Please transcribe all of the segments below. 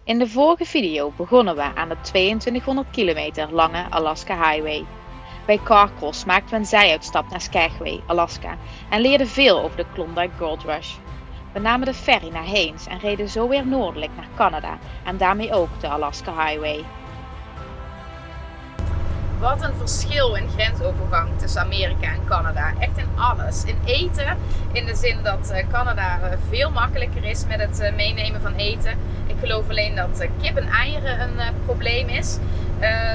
In de vorige video begonnen we aan de 2200 kilometer lange Alaska Highway. Bij Carcross maakten we een zijuitstap naar Skagway, Alaska en leerden veel over de Klondike Gold Rush. We namen de ferry naar Haines en reden zo weer noordelijk naar Canada en daarmee ook de Alaska Highway. Wat een verschil in grensovergang tussen Amerika en Canada. Echt in alles. In eten, in de zin dat Canada veel makkelijker is met het meenemen van eten. Ik geloof alleen dat kip en eieren een probleem is.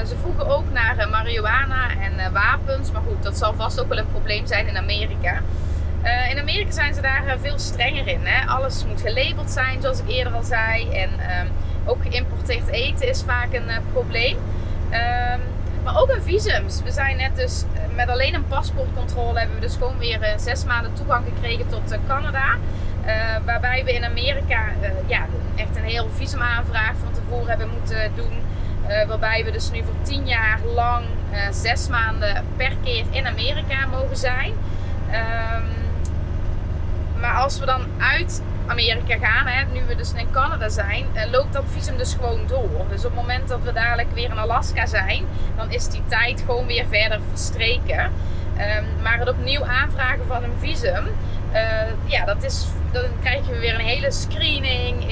Ze vroegen ook naar marihuana en wapens. Maar goed, dat zal vast ook wel een probleem zijn in Amerika. In Amerika zijn ze daar veel strenger in. Hè? Alles moet gelabeld zijn, zoals ik eerder al zei. En ook geïmporteerd eten is vaak een probleem. Maar ook een visums. We zijn net dus met alleen een paspoortcontrole hebben we dus gewoon weer 6 maanden toegang gekregen tot Canada. Waarbij we in Amerika echt een heel visumaanvraag van tevoren hebben moeten doen. Waarbij we dus nu voor 10 jaar lang 6 maanden per keer in Amerika mogen zijn. Maar als we dan uit Amerika gaan, hè, nu we dus in Canada zijn, loopt dat visum dus gewoon door. Dus op het moment dat we dadelijk weer in Alaska zijn, dan is die tijd gewoon weer verder verstreken. Maar het opnieuw aanvragen van een visum, dan krijgen we weer een hele screening.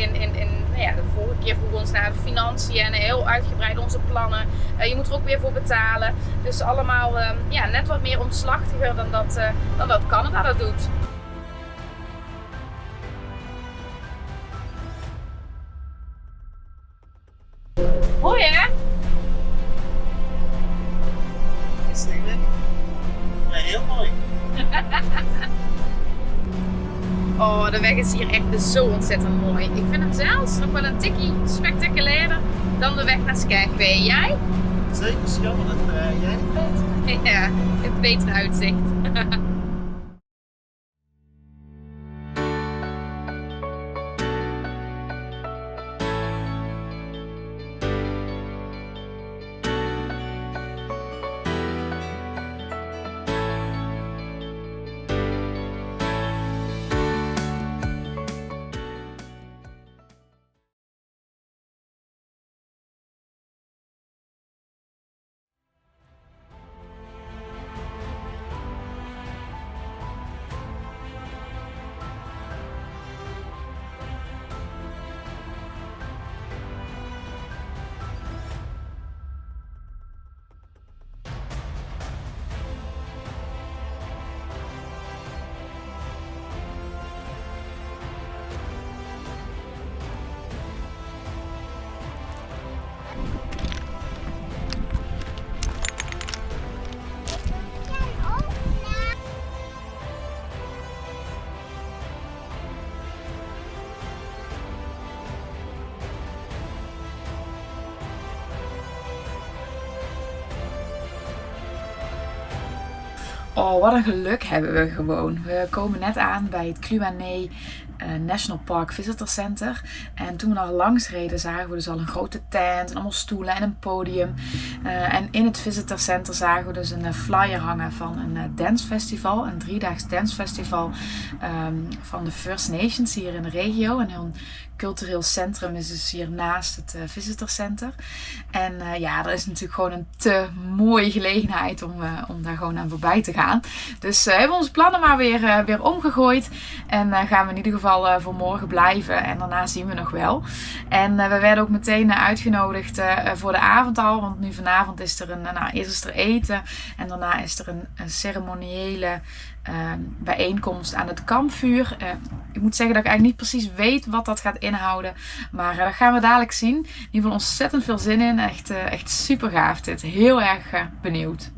De vorige keer vroegen we ons naar de financiën en heel uitgebreid onze plannen. Je moet er ook weer voor betalen. Dus allemaal net wat meer omslachtiger dan dat Canada dat doet. Mooi hè? Is het niet? Ja, heel mooi. Oh, de weg is hier echt zo ontzettend mooi. Ik vind hem zelfs nog wel een tikkie spectaculairder dan de weg naar Skagway. Jij? Zeker schitterend. Jij niet weet? Ja, het betere uitzicht. Oh, wat een geluk hebben we gewoon. We komen net aan bij het Kluane National Park Visitor Center. En toen we daar langs reden zagen we dus al een grote tent en allemaal stoelen en een podium. En in het Visitor Center zagen we dus een flyer hangen van een dancefestival. Een 3-daags dancefestival van de First Nations hier in de regio. En hun cultureel centrum is dus hier naast het Visitor Center. En dat is natuurlijk gewoon een te mooie gelegenheid om daar gewoon aan voorbij te gaan. Dus hebben we onze plannen maar weer omgegooid. En gaan we in ieder geval voor morgen blijven. En daarna zien we nog wel. En we werden ook meteen uitgenodigd voor de avond al. Want nu vanavond is er eerst is er eten. En daarna is er een ceremoniële bijeenkomst aan het kampvuur. Ik moet zeggen dat ik eigenlijk niet precies weet wat dat gaat inhouden. Maar dat gaan we dadelijk zien. In ieder geval ontzettend veel zin in. Echt super gaaf dit. Heel erg benieuwd.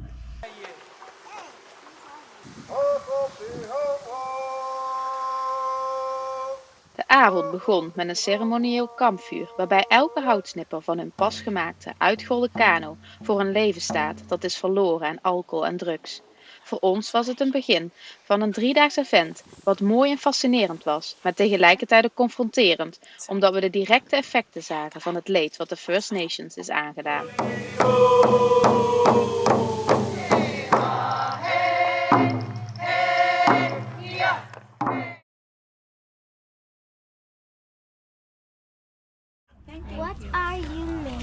De avond begon met een ceremonieel kampvuur waarbij elke houtsnipper van hun pas gemaakte uitgeholde kano voor een leven staat dat is verloren aan alcohol en drugs. Voor ons was het een begin van een 3-daags event wat mooi en fascinerend was, maar tegelijkertijd ook confronterend, omdat we de directe effecten zagen van het leed wat de First Nations is aangedaan. What are you making?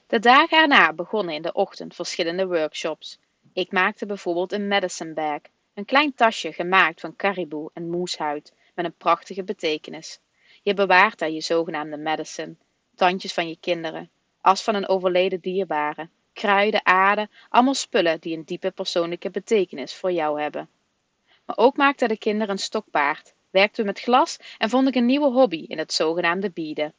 De dagen erna begonnen in de ochtend verschillende workshops. Ik maakte bijvoorbeeld een medicine bag, een klein tasje gemaakt van kariboe en moeshuid met een prachtige betekenis. Je bewaart daar je zogenaamde medicine, tandjes van je kinderen, as van een overleden dierbare, kruiden, aarde, allemaal spullen die een diepe persoonlijke betekenis voor jou hebben. Maar ook maakten de kinderen een stokpaard, werkten we met glas en vond ik een nieuwe hobby in het zogenaamde bieden.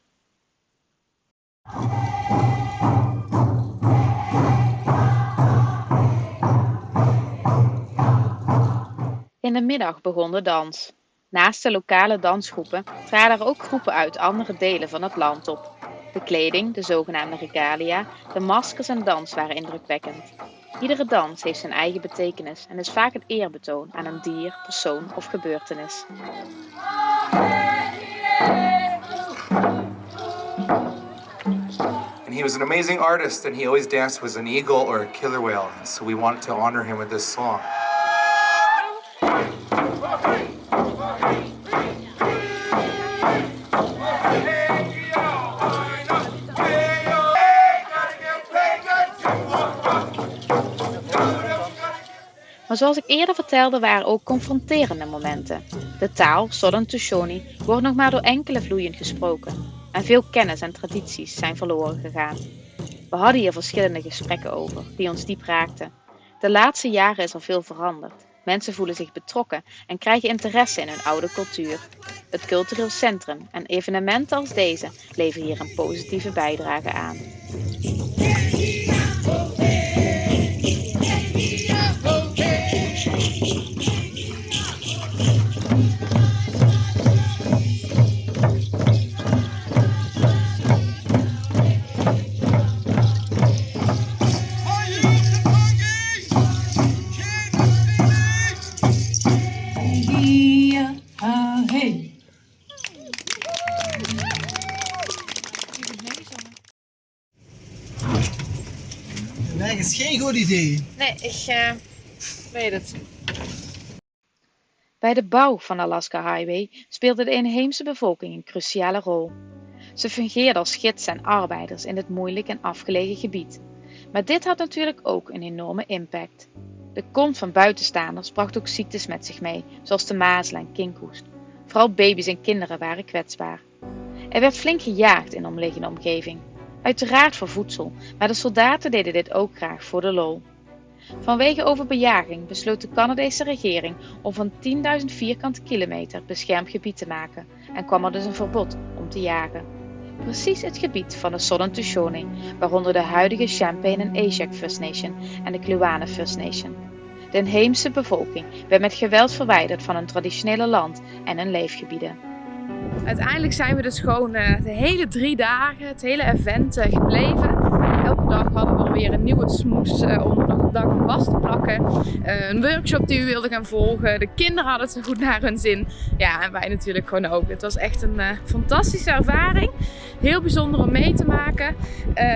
In de middag begon de dans. Naast de lokale dansgroepen traden er ook groepen uit andere delen van het land op. De kleding, de zogenaamde regalia, de maskers en dans waren indrukwekkend. Iedere dans heeft zijn eigen betekenis en is vaak een eerbetoon aan een dier, persoon of gebeurtenis. And he was an amazing artist and he always danced with an eagle or a killer whale. So we wanted to honor him with this song. Maar zoals ik eerder vertelde waren ook confronterende momenten. De taal, Southern Tushone, wordt nog maar door enkele vloeiend gesproken. En veel kennis en tradities zijn verloren gegaan. We hadden hier verschillende gesprekken over, die ons diep raakten. De laatste jaren is er veel veranderd. Mensen voelen zich betrokken en krijgen interesse in hun oude cultuur. Het cultureel centrum en evenementen als deze leveren hier een positieve bijdrage aan. Nee, dat is geen goed idee. Nee, ik weet het. Bij de bouw van de Alaska Highway speelde de inheemse bevolking een cruciale rol. Ze fungeerden als gids en arbeiders in het moeilijk en afgelegen gebied. Maar dit had natuurlijk ook een enorme impact. De komst van buitenstaanders bracht ook ziektes met zich mee, zoals de mazelen en kinkhoest. Vooral baby's en kinderen waren kwetsbaar. Er werd flink gejaagd in de omliggende omgeving. Uiteraard voor voedsel, maar de soldaten deden dit ook graag voor de lol. Vanwege overbejaging besloot de Canadese regering om van 10.000 vierkante kilometer beschermd gebied te maken en kwam er dus een verbod om te jagen. Precies het gebied van de Southern Tushone, waaronder de huidige Champagne en Aishak First Nation en de Kluane First Nation. De inheemse bevolking werd met geweld verwijderd van hun traditionele land en hun leefgebieden. Uiteindelijk zijn we dus gewoon de hele 3 dagen, het hele event gebleven. Elke dag hadden we weer een nieuwe smoes om nog een dag vast te plakken. Een workshop die we wilden gaan volgen. De kinderen hadden het zo goed naar hun zin. Ja, en wij natuurlijk gewoon ook. Het was echt een fantastische ervaring. Heel bijzonder om mee te maken.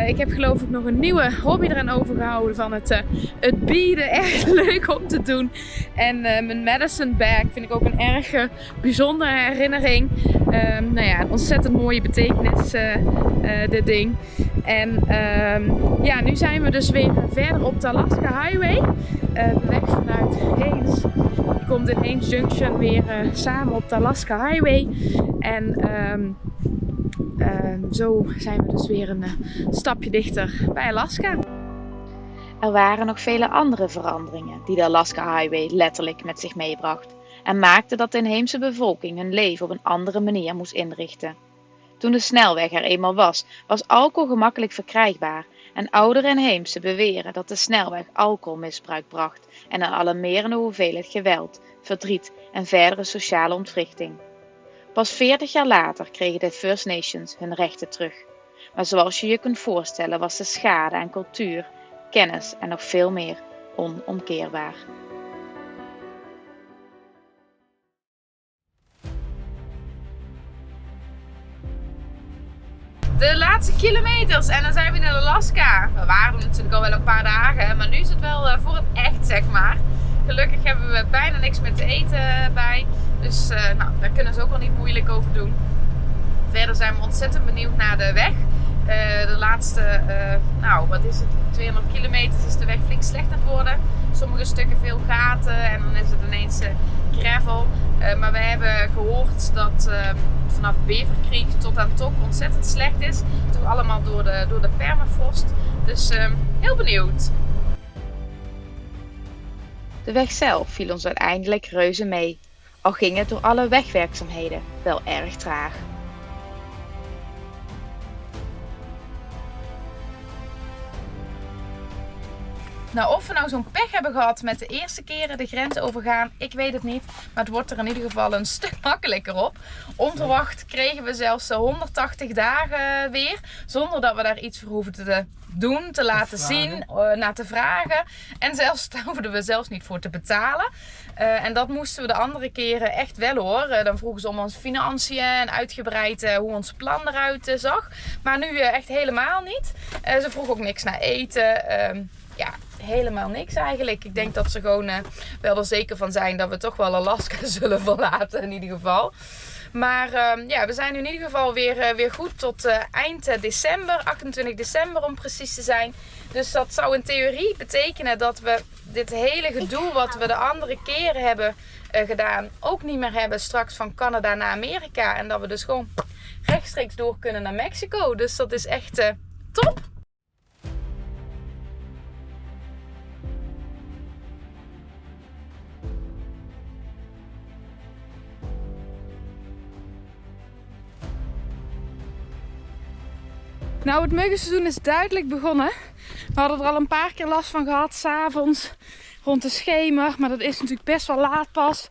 Ik heb geloof ik nog een nieuwe hobby eraan overgehouden van het bieden. Erg leuk om te doen. En mijn medicine bag vind ik ook een erg bijzondere herinnering. Nou ja, een ontzettend mooie betekenis dit ding. En ja, nu zijn we dus weer verder op de Alaska Highway. De weg vanuit Haines. Je komt in Haines Junction weer samen op de Alaska Highway. En zo zijn we dus weer een stapje dichter bij Alaska. Er waren nog vele andere veranderingen die de Alaska Highway letterlijk met zich meebracht en maakten dat de inheemse bevolking hun leven op een andere manier moest inrichten. Toen de snelweg er eenmaal was, was alcohol gemakkelijk verkrijgbaar en oudere inheemse beweren dat de snelweg alcoholmisbruik bracht en een alarmerende hoeveelheid geweld, verdriet en verdere sociale ontwrichting. Pas 40 jaar later kregen de First Nations hun rechten terug. Maar zoals je je kunt voorstellen was de schade aan cultuur, kennis en nog veel meer onomkeerbaar. De laatste kilometers en dan zijn we in Alaska. We waren er natuurlijk al wel een paar dagen, maar nu is het wel voor het echt, zeg maar. Gelukkig hebben we bijna niks meer te eten bij. Dus nou, daar kunnen ze ook wel niet moeilijk over doen. Verder zijn we ontzettend benieuwd naar de weg. De laatste, wat is het, 200 kilometer is de weg flink slecht aan het worden. Sommige stukken veel gaten en dan is het ineens gravel. Maar we hebben gehoord dat vanaf Beverkreek tot aan Tok ontzettend slecht is. Toch allemaal door de permafrost. Dus heel benieuwd. De weg zelf viel ons uiteindelijk reuze mee, al ging het door alle wegwerkzaamheden wel erg traag. Nou, of we nou zo'n pech hebben gehad met de eerste keren de grens overgaan, ik weet het niet. Maar het wordt er in ieder geval een stuk makkelijker op. Onverwacht kregen we zelfs 180 dagen weer, zonder dat we daar iets voor hoeven te doen, te laten zien, naar te vragen. En zelfs daar hoefden we zelfs niet voor te betalen. En dat moesten we de andere keren echt wel hoor. Dan vroegen ze om onze financiën en uitgebreid hoe ons plan eruit zag. Maar nu echt helemaal niet. Ze vroegen ook niks naar eten. Ja, helemaal niks eigenlijk. Ik denk dat ze gewoon wel er zeker van zijn dat we toch wel Alaska zullen verlaten in ieder geval. Maar we zijn nu in ieder geval weer goed tot eind december, 28 december om precies te zijn. Dus dat zou in theorie betekenen dat we dit hele gedoe wat we de andere keren hebben gedaan ook niet meer hebben straks van Canada naar Amerika. En dat we dus gewoon rechtstreeks door kunnen naar Mexico. Dus dat is echt top! Nou, het muggenseizoen is duidelijk begonnen. We hadden er al een paar keer last van gehad, 's avonds rond de schemer. Maar dat is natuurlijk best wel laat pas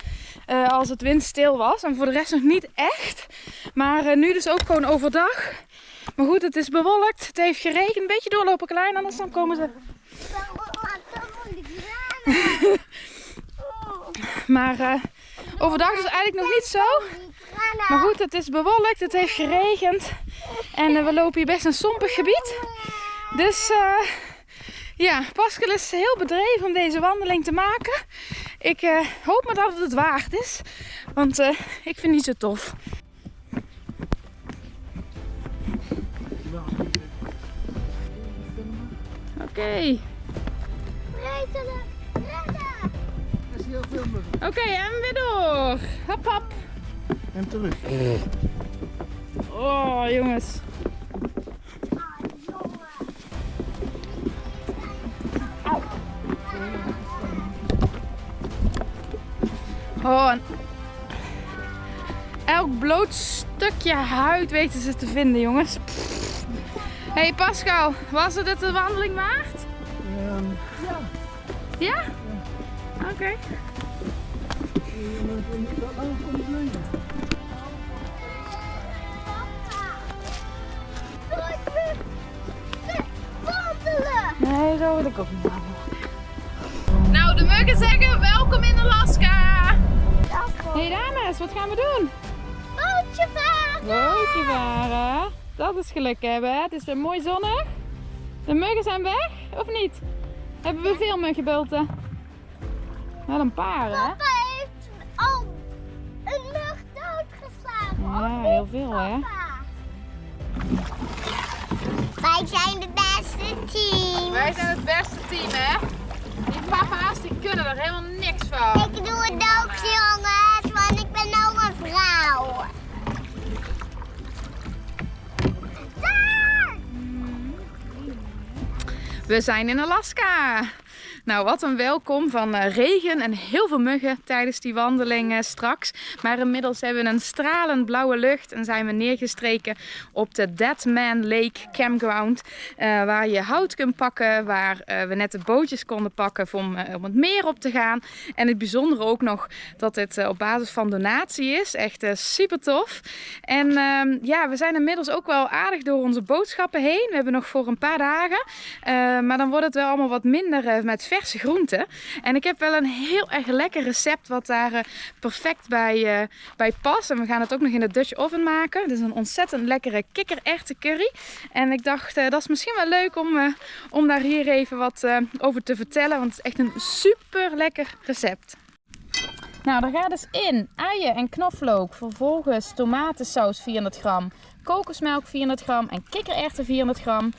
als het windstil was. En voor de rest nog niet echt. Maar nu dus ook gewoon overdag. Maar goed, het is bewolkt. Het heeft geregend. Een beetje doorlopen klein, anders dan komen ze. Maar overdag is het eigenlijk nog niet zo. Maar goed, het is bewolkt, het heeft geregend. En we lopen hier best een sompig gebied. Dus Pascal is heel bedreven om deze wandeling te maken. Ik hoop maar dat het het waard is. Want ik vind het niet zo tof. Oké. Oké, en weer door. Hop, hop. En terug. Oh, jongens. Oh, en elk bloot stukje huid weten ze te vinden, jongens. Hey Pascal, was het de wandeling waard? Ja. Ja? Oké. Nee, zo wil ik ook niet wandelen. Nou, de muggen zeggen welkom in Alaska. Hey dames, wat gaan we doen? Bootje varen! Bootje varen. Dat is geluk hebben, hè? Het is weer mooi zonnig. De muggen zijn weg, of niet? Hebben we veel muggenbulten? Wel een paar, hè? Papa heeft al een mug doodgeslagen. Ja, heel veel, hè? Wij zijn de beste team. Wij zijn het beste team, hè? Die papa's die kunnen er helemaal niks van. Ik doe het ook, jongens, want ik ben ook een vrouw. Daar! We zijn in Alaska. Nou, wat een welkom van regen en heel veel muggen tijdens die wandeling straks. Maar inmiddels hebben we een stralend blauwe lucht en zijn we neergestreken op de Dead Man Lake Campground. Waar je hout kunt pakken, waar we net de bootjes konden pakken om het meer op te gaan. En het bijzondere ook nog dat dit op basis van donatie is. Echt super tof. En we zijn inmiddels ook wel aardig door onze boodschappen heen. We hebben nog voor een paar dagen. Maar dan wordt het wel allemaal wat minder met verse groenten. En ik heb wel een heel erg lekker recept wat daar perfect bij past. En we gaan het ook nog in de Dutch oven maken. Het is een ontzettend lekkere kikkererwten curry. En ik dacht dat is misschien wel leuk om daar hier even wat over te vertellen. Want het is echt een super lekker recept. Nou, daar gaat dus in uien en knoflook, vervolgens tomatensaus 400 gram, kokosmelk 400 gram en kikkererwten 400 gram.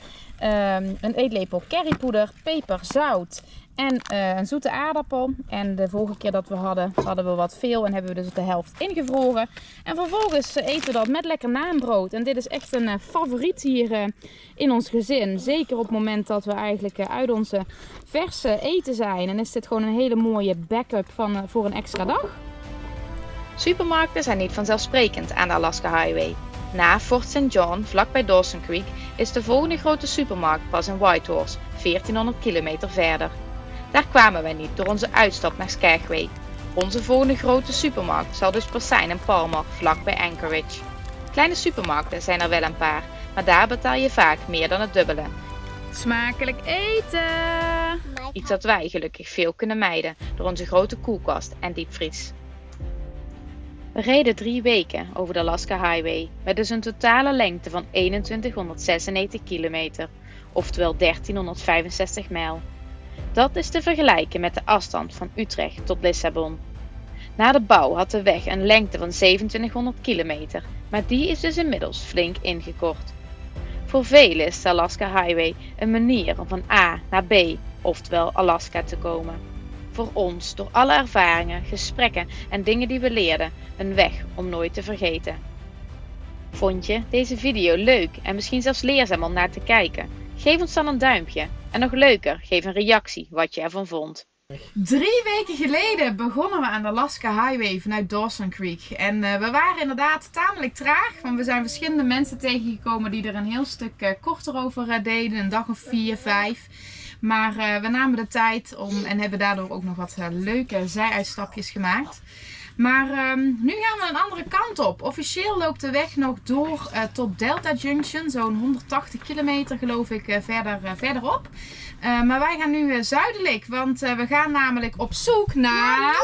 Een eetlepel currypoeder, peper, zout en een zoete aardappel. En de vorige keer dat we hadden we wat veel en hebben we dus de helft ingevroren. En vervolgens eten we dat met lekker naanbrood. En dit is echt een favoriet hier in ons gezin. Zeker op het moment dat we eigenlijk uit onze verse eten zijn. En is dit gewoon een hele mooie backup voor een extra dag. Supermarkten zijn niet vanzelfsprekend aan de Alaska Highway. Na Fort St. John, vlakbij Dawson Creek, is de volgende grote supermarkt pas in Whitehorse, 1400 kilometer verder. Daar kwamen wij niet door onze uitstap naar Skagway. Onze volgende grote supermarkt zal dus pas zijn in Palmer, vlakbij Anchorage. Kleine supermarkten zijn er wel een paar, maar daar betaal je vaak meer dan het dubbele. Smakelijk eten! Iets dat wij gelukkig veel kunnen mijden door onze grote koelkast en diepvries. We reden 3 weken over de Alaska Highway met dus een totale lengte van 2196 kilometer, oftewel 1365 mijl. Dat is te vergelijken met de afstand van Utrecht tot Lissabon. Na de bouw had de weg een lengte van 2700 kilometer, maar die is dus inmiddels flink ingekort. Voor velen is de Alaska Highway een manier om van A naar B, oftewel Alaska, te komen. Voor ons, door alle ervaringen, gesprekken en dingen die we leerden, een weg om nooit te vergeten. Vond je deze video leuk en misschien zelfs leerzaam om naar te kijken? Geef ons dan een duimpje. En nog leuker, geef een reactie wat je ervan vond. 3 weken geleden begonnen we aan de Alaska Highway vanuit Dawson Creek. En we waren inderdaad tamelijk traag, want we zijn verschillende mensen tegengekomen die er een heel stuk korter over deden, een dag of 4, 5. Maar we namen de tijd om en hebben daardoor ook nog wat leuke zijuitstapjes gemaakt. Maar nu gaan we een andere kant op. Officieel loopt de weg nog door tot Delta Junction, zo'n 180 kilometer geloof ik verderop. Maar wij gaan nu zuidelijk, want we gaan namelijk op zoek naar...